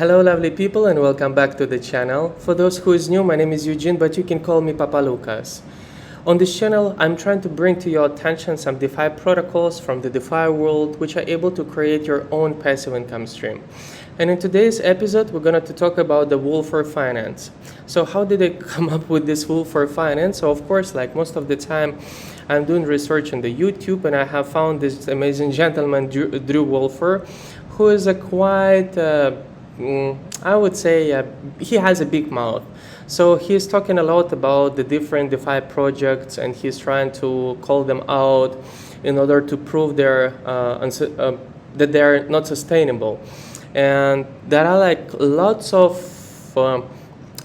Hello lovely people and welcome back to the channel. For those who is new, my name is Eugene, but you can call me Papa Lucas. On this channel, I'm trying to bring to your attention some DeFi protocols from the DeFi world which are able to create your own passive income stream. And in today's episode, we're going to talk about the WOLFER.FINANCE. So how did I come up with this WOLFER.FINANCE? So of course, like most of the time, I'm doing research on the YouTube and I have found this amazing gentleman, Drew Wolfer, who is a quite I would say he has a big mouth. So he's talking a lot about the different DeFi projects and he's trying to call them out in order to prove that they're not sustainable. And there are like lots of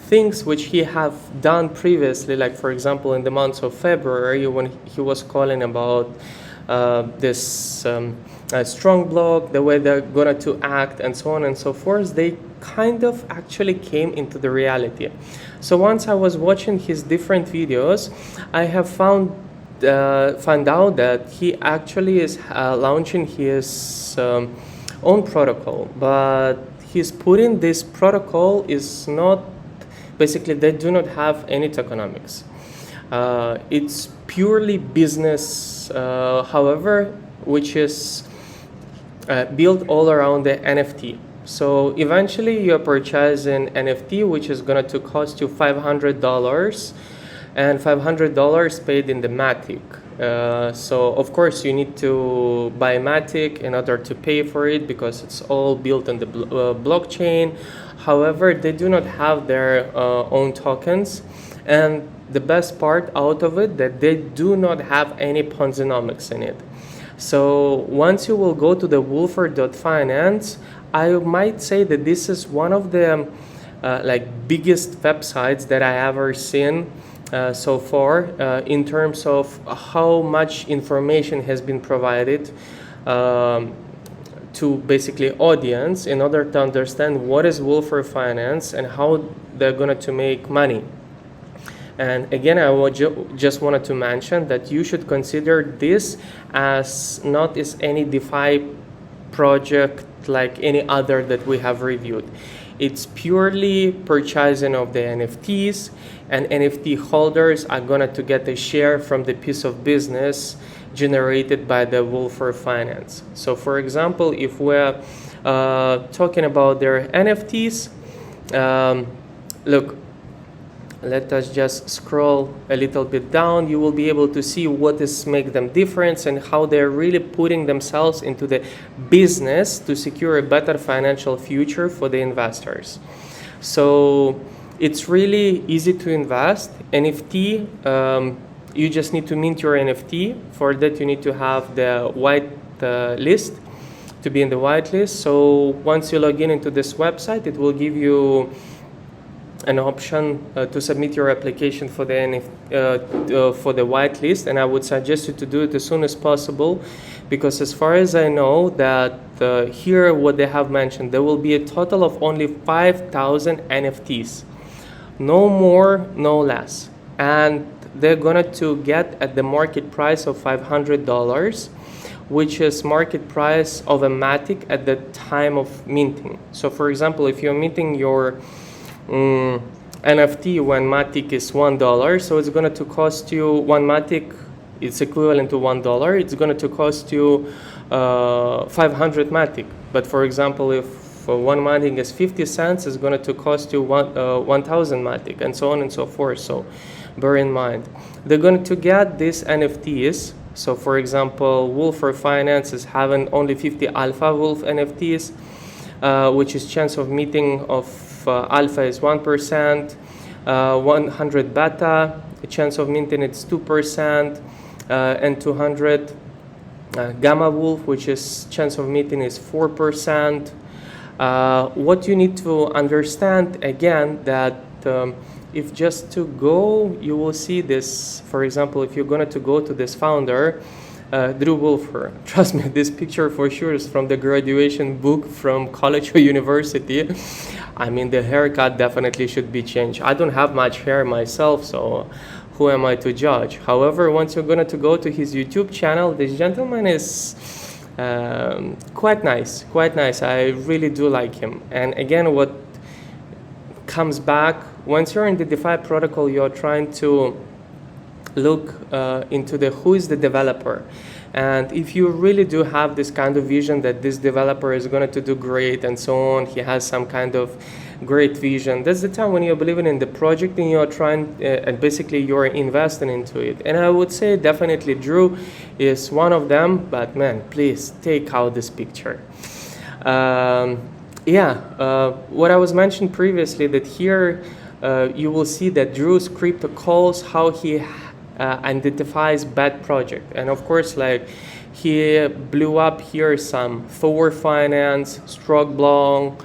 things which he have done previously, like for example in the month of February when he was calling about this strong block, the way they're going to act and so on and so forth. They kind of actually came into the reality. So once I was watching his different videos, I have found out that he actually is launching his own protocol, but he's putting this protocol is not, basically they do not have any tokenomics. It's purely business, however, which is built all around the NFT. So eventually you're purchasing NFT, which is going to cost you $500 and $500 paid in the Matic. So of course you need to buy Matic in order to pay for it because it's all built on the blockchain. However, they do not have their own tokens, and the best part out of it that they do not have any Ponzinomics in it. So once you will go to the WOLFER.FINANCE, I might say that this is one of the biggest websites that I ever seen so far in terms of how much information has been provided to basically audience in order to understand what is WOLFER.FINANCE and how they're going to make money. And again, I just wanted to mention that you should consider this as not as any DeFi project like any other that we have reviewed. It's purely purchasing of the NFTs, and NFT holders are going to get a share from the piece of business generated by the WOLFER.FINANCE. So for example, if we're talking about their NFTs, look, let us just scroll a little bit down. You will be able to see what is make them different and how they're really putting themselves into the business to secure a better financial future for the investors. So it's really easy to invest. NFT, you just need to mint your NFT. For that, you need to have the white list to be in the white list. So once you log in into this website, it will give you an option to submit your application for the for the whitelist, and I would suggest you to do it as soon as possible, because as far as I know that here what they have mentioned, there will be a total of only 5,000 NFTs, no more, no less, and they're going to get at the market price of $500, which is market price of a Matic at the time of minting. So for example, if you're minting your NFT when Matic is $1, so it's going to cost you one Matic, it's equivalent to $1, it's going to cost you 500 Matic. But for example, if one Matic is 50 cents, it's going to cost you 1,000 Matic, and so on and so forth. So bear in mind, they're going to get these NFTs. So for example, WOLFER.FINANCE is having only 50 Alpha Wolf NFTs, which is chance of meeting of alpha is 1%, 100 beta, a chance of minting it's 2%, and 200 gamma wolf, which is chance of minting is 4%. What you need to understand again that if just to go, you will see this, for example, if you're going to go to this founder, Drew Wolfer. Trust me, this picture for sure is from the graduation book from college or university. I mean, the haircut definitely should be changed. I don't have much hair myself, so who am I to judge? However, once you're going to go to his YouTube channel, this gentleman is Quite nice, quite nice. I really do like him. And again, what comes back, once you're in the DeFi protocol, you're trying to look into the who is the developer. And if you really do have this kind of vision that this developer is going to do great and so on, he has some kind of great vision, that's the time when you're believing in the project and you're trying, and basically you're investing into it. And I would say definitely Drew is one of them, but man, please take out this picture. What I was mentioned previously, that here you will see that Drew's crypto calls how he identifies bad project. And of course, like, he blew up here some WOLFER.FINANCE, Strong Block,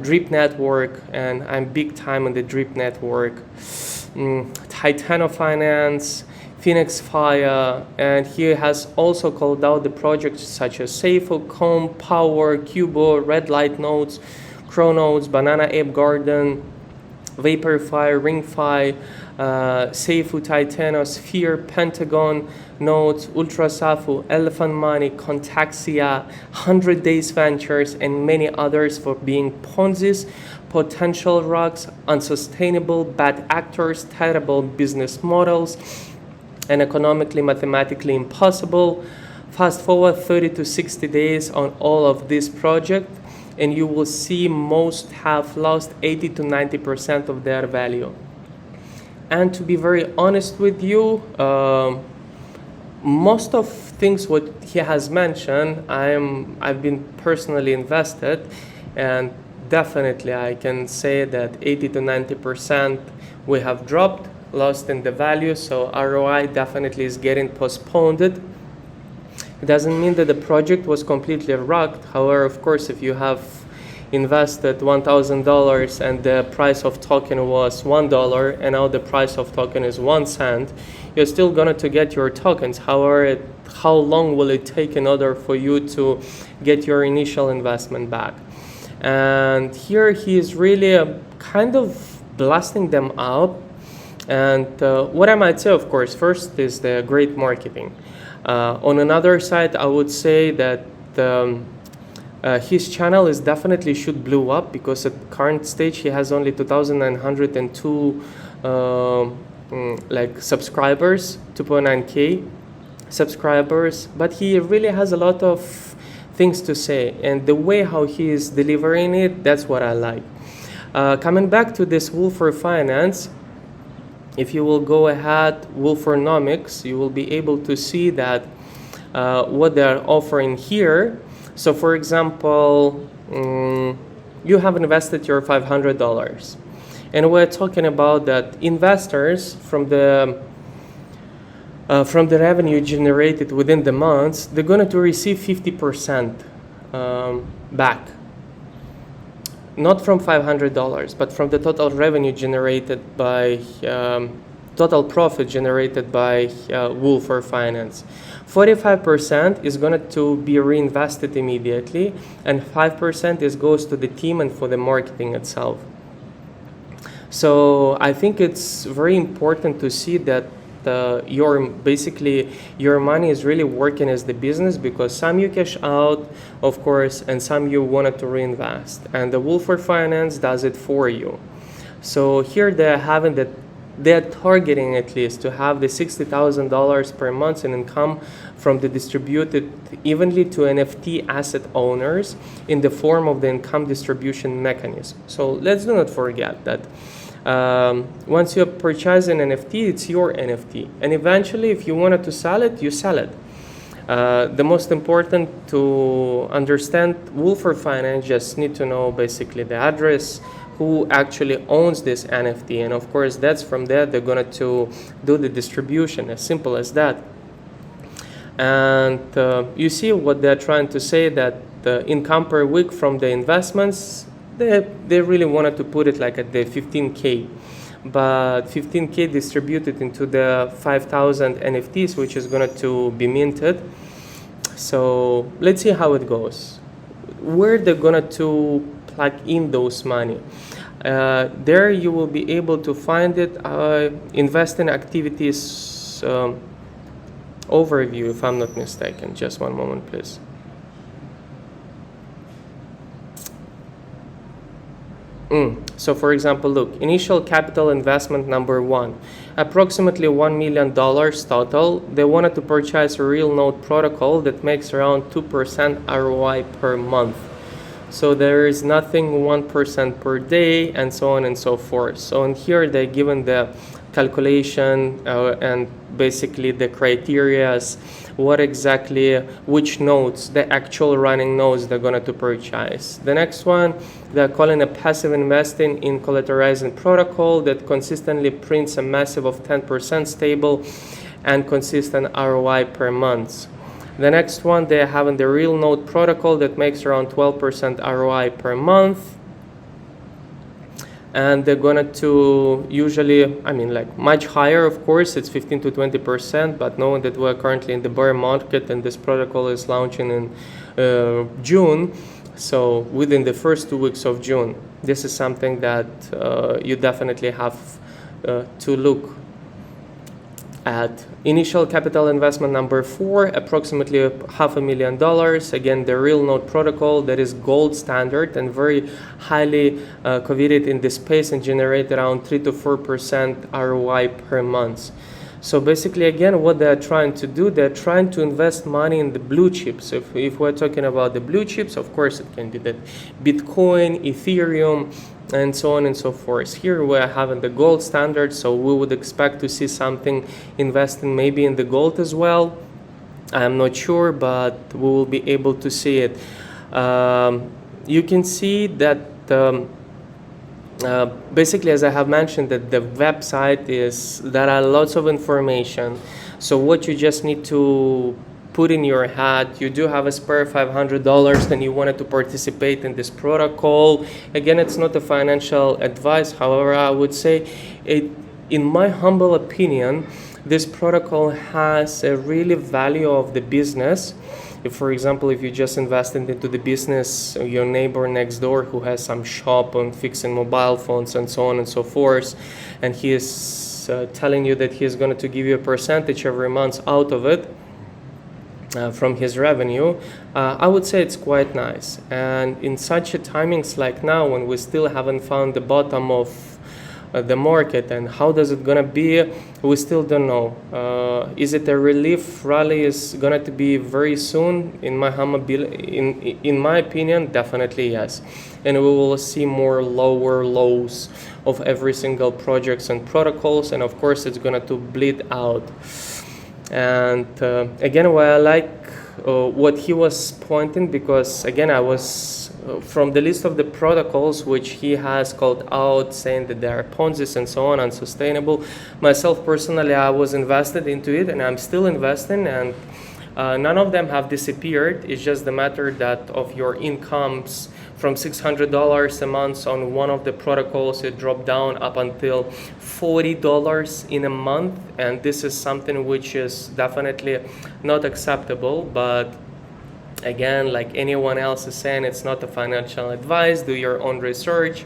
Drip Network, and I'm big time on the Drip Network, Titano Finance, Phoenix Fire, and he has also called out the projects such as Safo, Comb, Power, Cubo, Red Light Nodes, Chronodes, Banana Ape Garden, Vaporfy, Ringfy, Seifu, Titano, Sphere, Pentagon, Nodes, Ultrasafu, Elephant Money, Contaxia, 100 Days Ventures, and many others for being Ponzi's, potential rugs, unsustainable, bad actors, terrible business models, and economically, mathematically impossible. Fast forward 30 to 60 days on all of these projects, and you will see most have lost 80 to 90% of their value. And to be very honest with you, most of things what he has mentioned, I've been personally invested, and definitely I can say that 80 to 90% we have dropped, lost in the value. So ROI definitely is getting postponed. It doesn't mean that the project was completely rocked. However, of course, if you have invested $1,000 and the price of token was $1 and now the price of token is 1 cent, you're still going to get your tokens. However, how long will it take in order for you to get your initial investment back? And here he is really kind of blasting them out. And what I might say, of course, first is the great marketing. On another side, I would say that his channel is definitely should blow up, because at current stage he has only 2,902 like subscribers, 2.9k subscribers, but he really has a lot of things to say, and the way how he is delivering it, that's what I like. Coming back to this WOLFER.FINANCE, if you will go ahead, Wolfernomics, you will be able to see that what they are offering here. So for example, you have invested your $500, and we're talking about that investors from the revenue generated within the months, they're going to receive 50% back. Not from $500, but from the total revenue generated by total profit generated by WOLFER.FINANCE. 45% is going to be reinvested immediately, and 5% goes to the team and for the marketing itself. So I think it's very important to see that your money is really working as the business, because some you cash out, of course, and some you wanted to reinvest, and the WOLFER.FINANCE does it for you. So here they're targeting at least to have the $60,000 per month in income from the distributed evenly to NFT asset owners in the form of the income distribution mechanism. So let's do not forget that once you purchase an NFT, it's your NFT, and eventually if you wanted to sell it, you sell it. The most important to understand WOLFER.FINANCE, just need to know basically the address, who actually owns this NFT, and of course that's from there they're going to do the distribution, as simple as that. And you see what they're trying to say, that the income per week from the investments, they really wanted to put it like at the 15k, but 15k distributed into the 5,000 NFTs, which is going to be minted. So let's see how it goes, where they're going to plug in those money. There you will be able to find it, investing activities overview, if I'm not mistaken. Just one moment, please. So for example, look, initial capital investment number 1, approximately $1 million total. They wanted to purchase a real note protocol that makes around 2% ROI per month. So there is nothing 1% per day and so on and so forth. So in here they're given the calculation and basically the criteria, what exactly, which nodes, the actual running nodes they're going to purchase. The next one, they're calling a passive investing in collateralizing protocol that consistently prints a massive of 10% stable and consistent ROI per month. The next one, they're having the real node protocol that makes around 12% ROI per month. And they're going to usually, I mean, like much higher, of course, it's 15 to 20%, but knowing that we're currently in the bear market and this protocol is launching in June, so within the first 2 weeks of June, this is something that you definitely have to look at. Initial capital investment number 4, approximately $500,000. Again, the real node protocol that is gold standard and very highly coveted in this space and generate around 3 to 4% ROI per month. So basically, again, what they're trying to do, they're trying to invest money in the blue chips. If we're talking about the blue chips, of course, it can be that Bitcoin, Ethereum, and so on and so forth. Here we're having the gold standard, so we would expect to see something investing maybe in the gold as well. I'm not sure, but we will be able to see it. You can see that basically, as I have mentioned, that the website there are lots of information. So what you just need to put in your hat, you do have a spare $500 and you wanted to participate in this protocol. Again, it's not a financial advice. However, I would say in my humble opinion, this protocol has a really value of the business. If, for example, if you just invested into the business, your neighbor next door who has some shop on fixing mobile phones and so on and so forth, and he is telling you that he is going to give you a percentage every month out of it, from his revenue, I would say it's quite nice. And in such a timings like now, when we still haven't found the bottom of the market and how does it gonna be, we still don't know. Is it a relief rally is gonna to be very soon? In my opinion, definitely yes. And we will see more lower lows of every single projects and protocols, and of course it's gonna to bleed out. And again, why I like what he was pointing, because again, I was from the list of the protocols which he has called out, saying that they are Ponzi's and so on, unsustainable. Myself personally, I was invested into it and I'm still investing, and none of them have disappeared. It's just the matter that of your incomes from $600 a month on one of the protocols, it dropped down up until $40 in a month, and this is something which is definitely not acceptable. But again, like anyone else is saying, it's not a financial advice, do your own research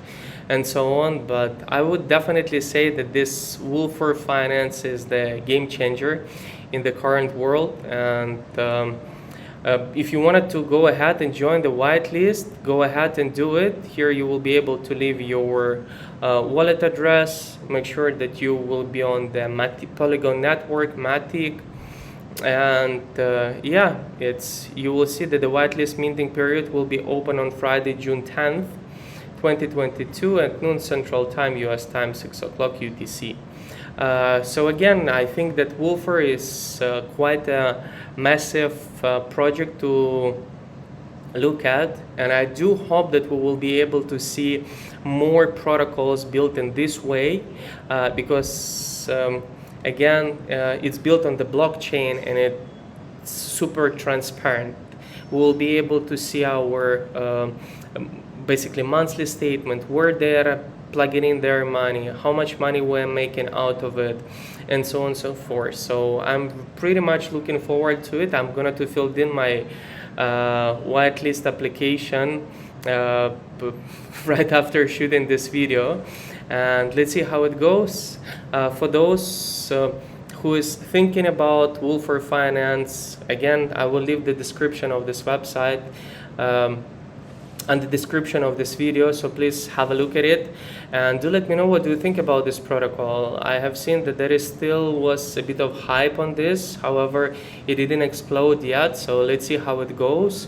and so on. But I would definitely say that this WOLFER.FINANCE is the game changer in the current world. And if you wanted to go ahead and join the whitelist, go ahead and do it. Here you will be able to leave your wallet address. Make sure that you will be on the Polygon network, Matic. And yeah, you will see that the whitelist minting period will be open on Friday, June 10th, 2022 at noon Central Time, US time, 6 o'clock UTC. So again, I think that Wolfer is quite a massive project to look at, and I do hope that we will be able to see more protocols built in this way, because again, it's built on the blockchain and it's super transparent. We'll be able to see our basically monthly statement, where they're plugging in their money, how much money we're making out of it, and so on and so forth. So I'm pretty much looking forward to it. I'm going to fill in my whitelist application right after shooting this video, and let's see how it goes. For those who is thinking about WOLFER.FINANCE, again, I will leave the description of this website and the description of this video, so please have a look at it and do let me know what you think about this protocol. I have seen that there is still was a bit of hype on this, however it didn't explode yet, so let's see how it goes.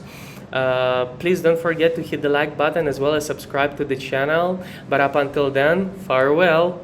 Please don't forget to hit the like button as well as subscribe to the channel, but up until then, farewell.